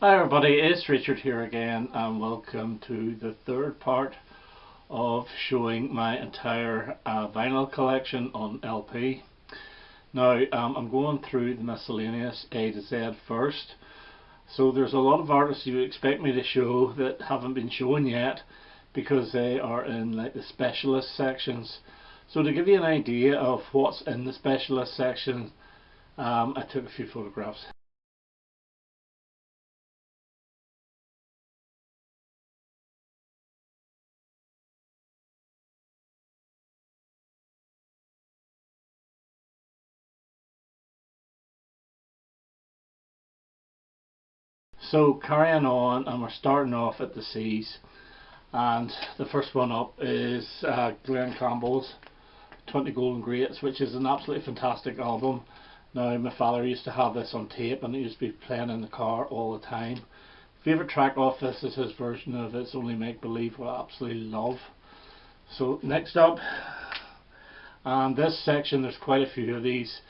Hi everybody, it's Richard here again and welcome to the third part of showing my entire vinyl collection on LP. Now I'm going through the Miscellaneous A to Z first. So there's a lot of artists you expect me to show that haven't been shown yet because they are in like the specialist sections. So to give you an idea of what's in the specialist section, I took a few photographs. So carrying on, and we're starting off at the C's, and the first one up is Glenn Campbell's 20 Golden Greats, which is an absolutely fantastic album. Now my father used to have this on tape and it used to be playing in the car all the time. Favourite track off this is his version of It's Only Make Believe, what I absolutely love. So next up, and this section there's quite a few of these,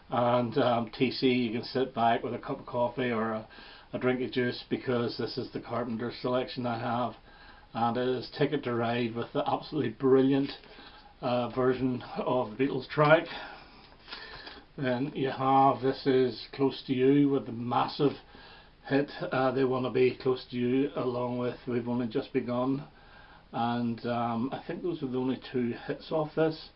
and TC, you can sit back with a cup of coffee or a drink of juice because this is the Carpenters selection I have, and it is Ticket to Ride with the absolutely brilliant version of the Beatles track. Then you have This Is Close to You with the massive hit They Want to Be Close to You, along with We've Only Just Begun, and I think those are the only two hits off this.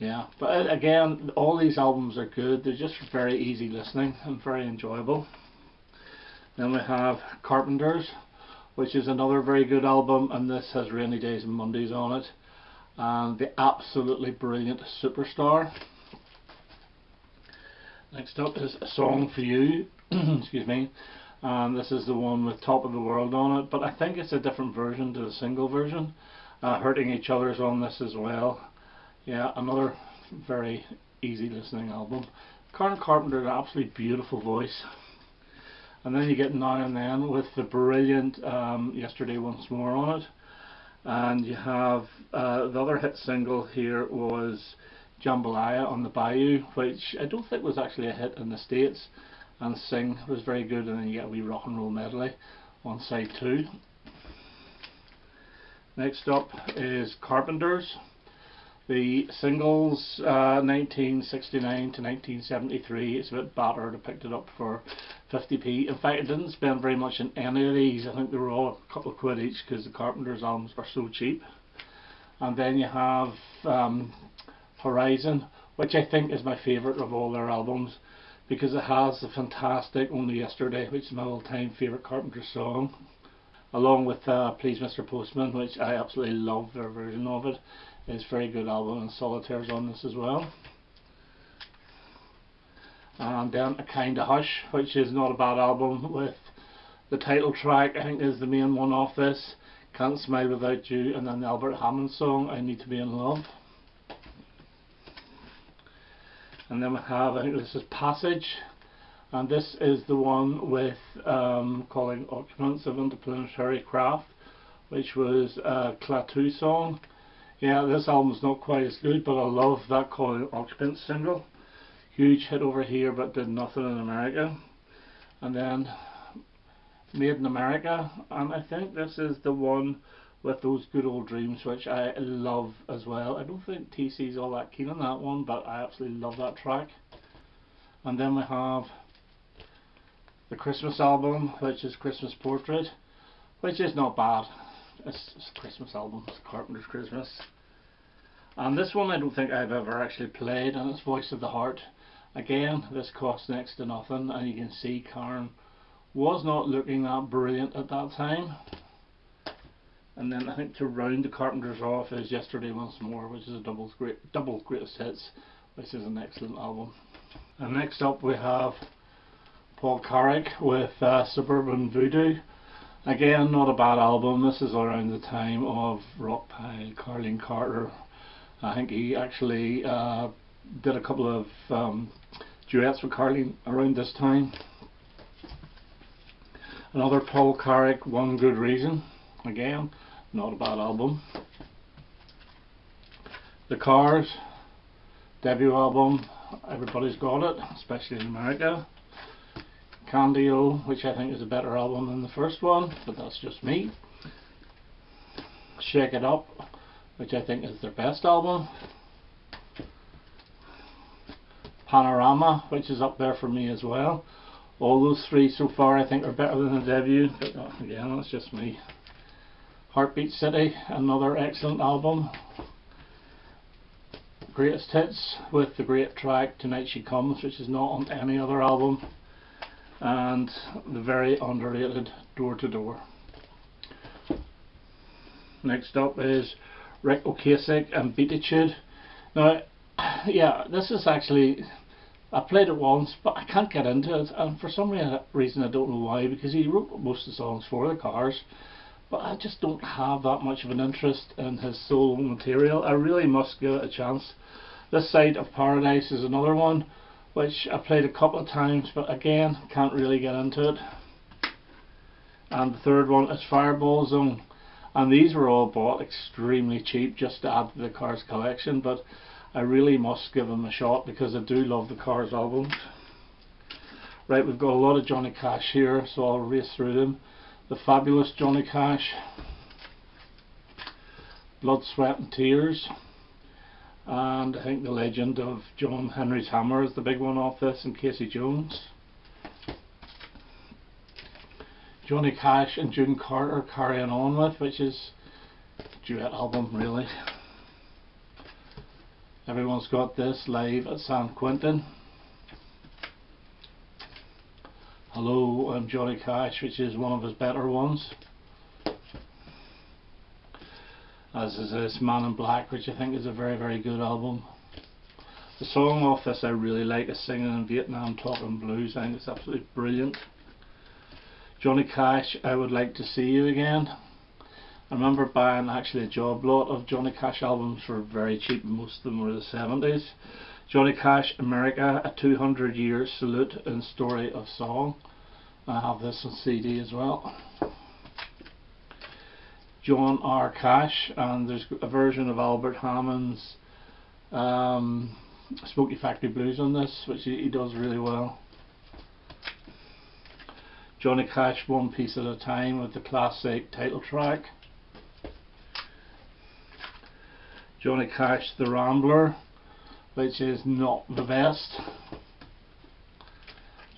Yeah, but again, all these albums are good. They're just very easy listening and very enjoyable. Then we have Carpenters, which is another very good album, and this has Rainy Days and Mondays on it, and the absolutely brilliant Superstar. Next up is A Song for You, excuse me, and this is the one with Top of the World on it, but I think it's a different version to the single version. Hurting Each Other's on this as well. Yeah, another very easy listening album. Karen Carpenter, an absolutely beautiful voice. And then you get Now and Then with the brilliant Yesterday Once More on it. And you have the other hit single here was Jambalaya on the Bayou, which I don't think was actually a hit in the States, and Sing was very good. And then you get a wee rock and roll medley on side 2. Next up is Carpenters. The singles 1969 to 1973, it's a bit battered. I picked it up for 50p. In fact, I didn't spend very much in any of these. I think they were all a couple of quid each because the Carpenters albums are so cheap. And then you have Horizon, which I think is my favourite of all their albums because it has the fantastic Only Yesterday, which is my all-time favourite Carpenters song, along with Please Mr. Postman, which I absolutely love their version of it. It's a very good album, and Solitaire's on this as well. And then A Kinda Hush, which is not a bad album, with the title track I think is the main one off this, Can't Smile Without You, and then the Albert Hammond song I Need to Be in Love. And then we have, I think this is Passage, and this is the one with Calling Occupants of Interplanetary Craft, which was a Clapton song. Yeah, this album's not quite as good, but I love that Calling Occupants single. Huge hit over here, but did nothing in America. And then Made in America, and I think this is the one with Those Good Old Dreams, which I love as well. I don't think TC's all that keen on that one, but I absolutely love that track. And then we have the Christmas album, which is Christmas Portrait, which is not bad. It's a Christmas album, it's Carpenter's Christmas. And this one I don't think I've ever actually played, and it's Voice of the Heart. Again, this costs next to nothing, and you can see Karen was not looking that brilliant at that time. And then I think to round the Carpenters off is Yesterday Once More, which is a double greatest hits, which is an excellent album. And next up we have Paul Carrack with Suburban Voodoo. Again, not a bad album. This is around the time of Rockpile, Carleen Carter. I think he actually did a couple of duets with Carleen around this time. Another Paul Carrack, One Good Reason. Again, not a bad album. The Cars, debut album, Everybody's Got It, especially in America. Candy-O, which I think is a better album than the first one, but that's just me. Shake It Up, which I think is their best album. Panorama, which is up there for me as well. All those three so far I think are better than the debut, but again, that's just me. Heartbeat City, another excellent album. Greatest Hits with the great track Tonight She Comes, which is not on any other album, and the very underrated Door to Door. Next up is Rick Ocasek and Beatitude. Now, yeah, this is actually, I played it once, but I can't get into it, and for some reason I don't know why, because he wrote most of the songs for the Cars, but I just don't have that much of an interest in his solo material. I really must give it a chance. This Side of Paradise is another one which I played a couple of times, but again can't really get into it. And the third one is Fireball Zone, and these were all bought extremely cheap just to add to the Cars collection, but I really must give them a shot because I do love the Cars albums. Right, we've got a lot of Johnny Cash here, so I'll race through them. The Fabulous Johnny Cash, Blood, Sweat and Tears, and I think The Legend of John Henry's Hammer is the big one off this, and Casey Jones. Johnny Cash and June Carter, Carrying On With, which is a duet album really. Everyone's Got This, live at San Quentin. Hello, I'm Johnny Cash, which is one of his better ones. As is this Man in Black, which I think is a very, very good album. The song off this I really like is Singing in Vietnam, Talking Blues. I think it's absolutely brilliant. Johnny Cash, I Would Like to See You Again. I remember buying actually a job lot of Johnny Cash albums for very cheap, most of them were the 70s. Johnny Cash, America, a 200-year salute and story of song. I have this on CD as well. John R. Cash, and there's a version of Albert Hammond's Smoky Factory Blues on this, which he does really well. Johnny Cash, One Piece at a Time, with the classic title track. Johnny Cash, The Rambler, which is not the best.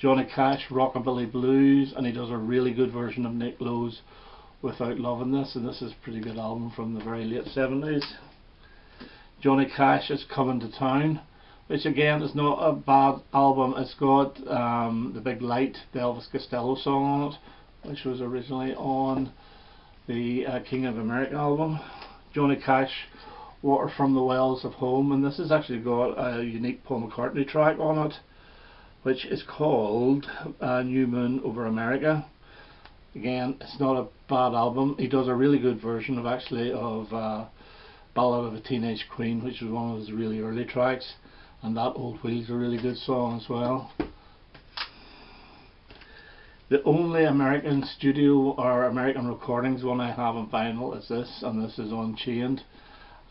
Johnny Cash, Rockabilly Blues, and he does a really good version of Nick Lowe's Without Loving This, and this is a pretty good album from the very late 70s. Johnny Cash is Coming to Town, which again is not a bad album. It's got The Big Light, the Elvis Costello song on it, which was originally on the King of America album. Johnny Cash, Water from the Wells of Home, and this has actually got a unique Paul McCartney track on it, which is called New Moon Over America. Again, it's not a bad album. He does a really good version of Ballad of a Teenage Queen, which was one of his really early tracks, and That Old Wheel's a really good song as well. The only American studio or American recordings one I have on vinyl is this, and this is Unchained,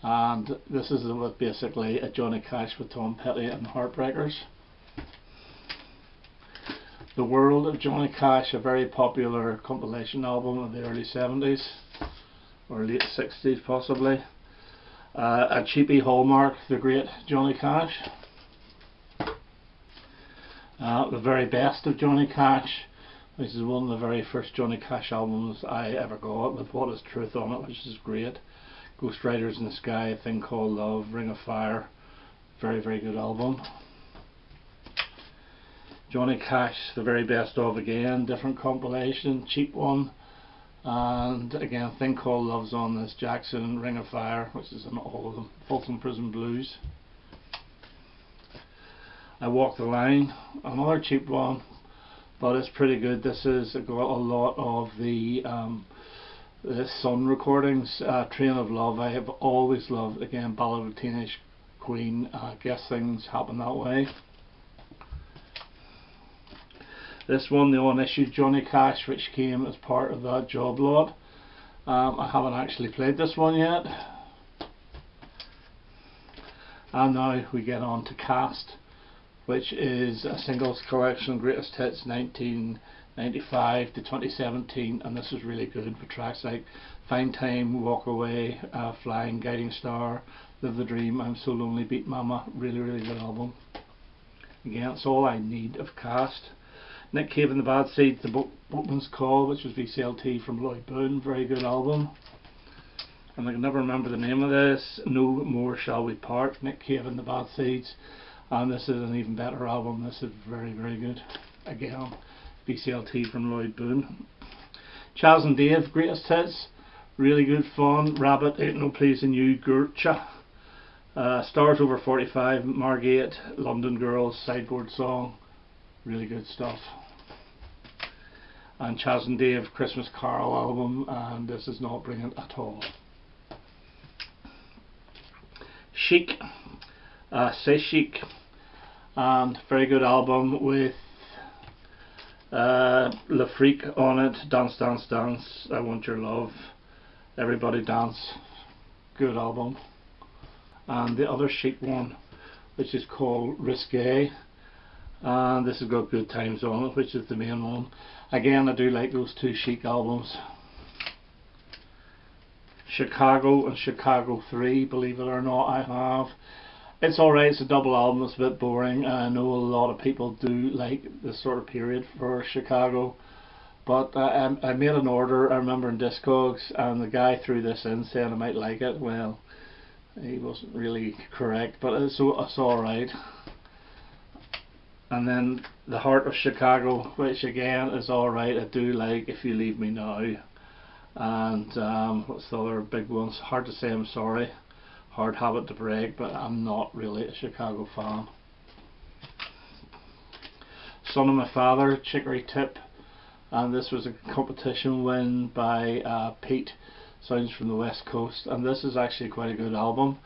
and this is basically a Johnny Cash with Tom Petty and Heartbreakers. The World of Johnny Cash, a very popular compilation album of the early 70s or late 60s possibly. A cheapy Hallmark, The Great Johnny Cash. The Very Best of Johnny Cash, which is one of the very first Johnny Cash albums I ever got, with What Is Truth on it, which is great. Ghost Riders in the Sky, A Thing Called Love, Ring of Fire, very, very good album. Johnny Cash, The Very Best of, again, different compilation, cheap one, and again, A Thing Called Love's on this. Jackson, Ring of Fire, which is on all of them. Folsom Prison Blues. I Walk the Line, another cheap one, but it's pretty good. This has got a lot of the Sun recordings. Train of Love, I have always loved. Again, Ballad of a Teenage Queen, Guess Things Happen That Way. This one, the unissued Johnny Cash, which came as part of that job lot. I haven't actually played this one yet. And now we get on to Cast, which is a singles collection, greatest hits 1995 to 2017, and this is really good for tracks like Fine Time, Walk Away, Flying, Guiding Star, Live the Dream, I'm So Lonely, Beat Mama. Really, really good album. Again, it's all I need of cast. Nick Cave and the Bad Seeds, The Boatman's Call, which was VCLT from Lloyd Boone, very good album. And I can never remember the name of this. No More Shall We Part, Nick Cave and the Bad Seeds, and this is an even better album. This is very, very good. Again, VCLT from Lloyd Boone. Chaz and Dave, greatest hits, really good fun. Rabbit, Ain't No Pleasing You, Gurcha. Stars Over 45, Margate, London Girls, Sideboard Song, really good stuff. And Chaz and Dave, Christmas Carol album, and this is not brilliant at all. Chic, Say Chic, and very good album with Le Freak on it, Dance Dance Dance, I Want Your Love, Everybody Dance, good album. And the other Chic one, which is called Risque, and this has got Good Times on it, which is the main one. Again, I do like those two Chic albums. Chicago and Chicago 3, believe it or not, I have. It's alright, it's a double album, it's a bit boring, and I know a lot of people do like this sort of period for Chicago, but I made an order, I remember in Discogs, and the guy threw this in saying I might like it. Well, he wasn't really correct, but it's alright. And then The Heart of Chicago, which again is alright, I do like If You Leave Me Now. And what's the other big ones? Hard to Say I'm Sorry, Hard Habit to Break, but I'm not really a Chicago fan. Son of My Father, Chicory Tip, and this was a competition win by Pete, Sounds from the West Coast, and this is actually quite a good album.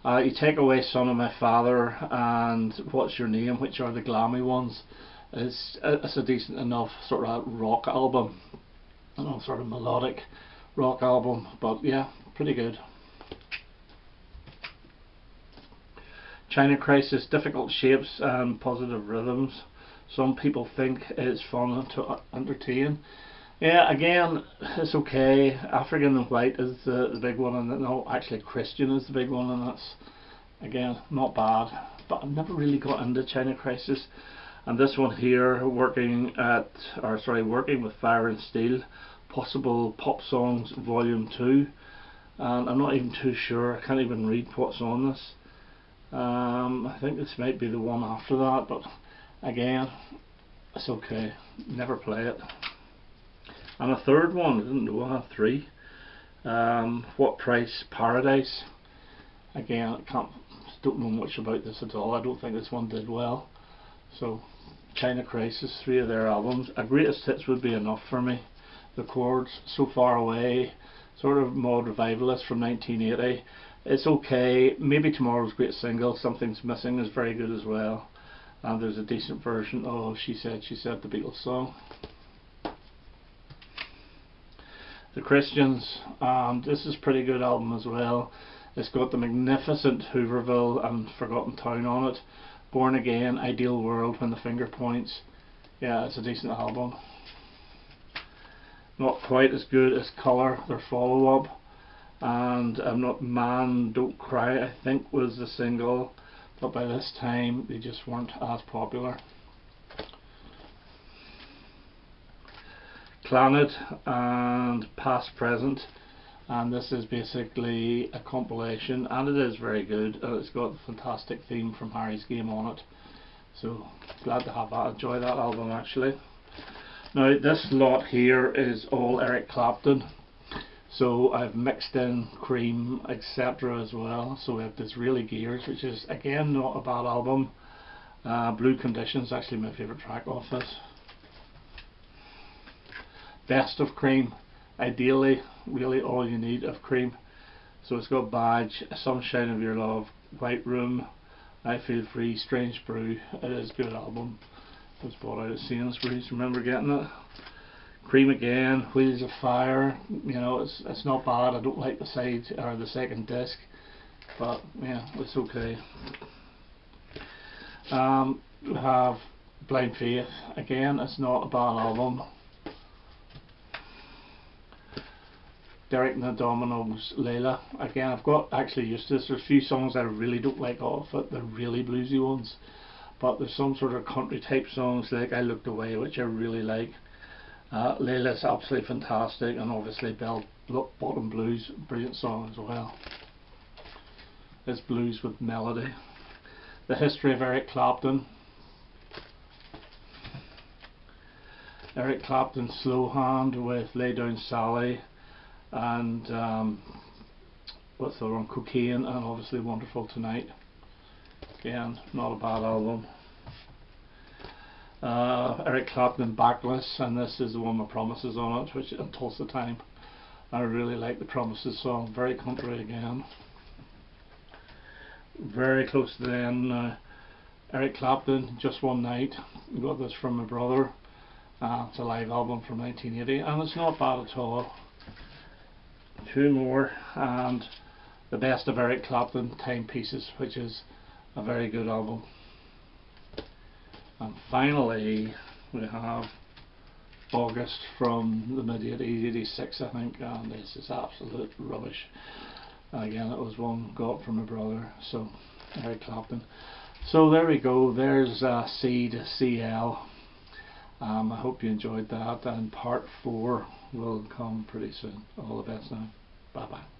You take away Son of My Father and What's Your Name, which are the glammy ones, it's a decent enough sort of rock album, sort of melodic rock album, but yeah, pretty good. China Crisis, Difficult Shapes and Positive Rhythms. Some people think it's fun to entertain. Yeah, again, it's okay. African and White is the big one, and no, actually Christian is the big one, and that's again not bad. But I've never really got into China Crisis. And this one here, Working with Fire and Steel, Possible Pop Songs Volume 2, and I'm not even too sure. I can't even read what's on this. I think this might be the one after that, but again, it's okay. Never play it. And a third one, I didn't know I have three. What Price Paradise. Again, don't know much about this at all. I don't think this one did well. So, China Crisis, 3 of their albums. A Greatest Hits would be enough for me. The Chords, So Far Away, sort of mod revivalist from 1980. It's okay. Maybe Tomorrow's Great Single, Something's Missing, is very good as well. And there's a decent version of She Said, the Beatles song. The Christians, this is a pretty good album as well. It's got the magnificent Hooverville and Forgotten Town on it. Born Again, Ideal World, When the Finger Points. Yeah, it's a decent album. Not quite as good as Colour, their follow-up. And not Man Don't Cry, I think was the single, but by this time they just weren't as popular. Planet and Past Present, and this is basically a compilation, and it is very good, and it's got the fantastic theme from Harry's Game on it, so glad to have that. Enjoy that album actually. Now this lot here is all Eric Clapton, so I've mixed in Cream etc as well. So we have Disraeli Gears, which is again not a bad album. Blue Conditions, actually my favourite track off this. Best of Cream, ideally really all you need of Cream. So it's got Badge, Sunshine of Your Love, White Room, I Feel Free, Strange Brew. It is a good album. It was bought out at Sainsbury's, remember getting it. Cream again, Wheels of Fire, you know, it's not bad. I don't like the side or the second disc, but yeah, it's okay. we have Blind Faith. Again, it's not a bad album. Derek and the Dominoes, Layla. Again, I've got actually used to this. There's a few songs I really don't like off it, the really bluesy ones. But there's some sort of country type songs like I Looked Away, which I really like. Layla's absolutely fantastic, and obviously Bell Bottom Blues, brilliant song as well. It's blues with melody. The History of Eric Clapton. Eric Clapton's Slow Hand with Lay Down Sally, and what's the one, Cocaine, and obviously Wonderful Tonight. Again, not a bad album. Eric Clapton, Backless, and this is the one with Promises on it, which is Tulsa Time. I really like the Promises song, very country again. Very close to the end now. Eric Clapton, Just One Night. I got this from my brother. It's a live album from 1980, and it's not bad at all. Two more, and the Best of Eric Clapton, Timepieces, which is a very good album. And finally we have August from the mid-80s, 86 I think, and this is absolute rubbish. And again, it was one got from my brother, so Eric Clapton. So there we go, there's C to CL. I hope you enjoyed that, and part 4 will come pretty soon. All the best now. Bye bye.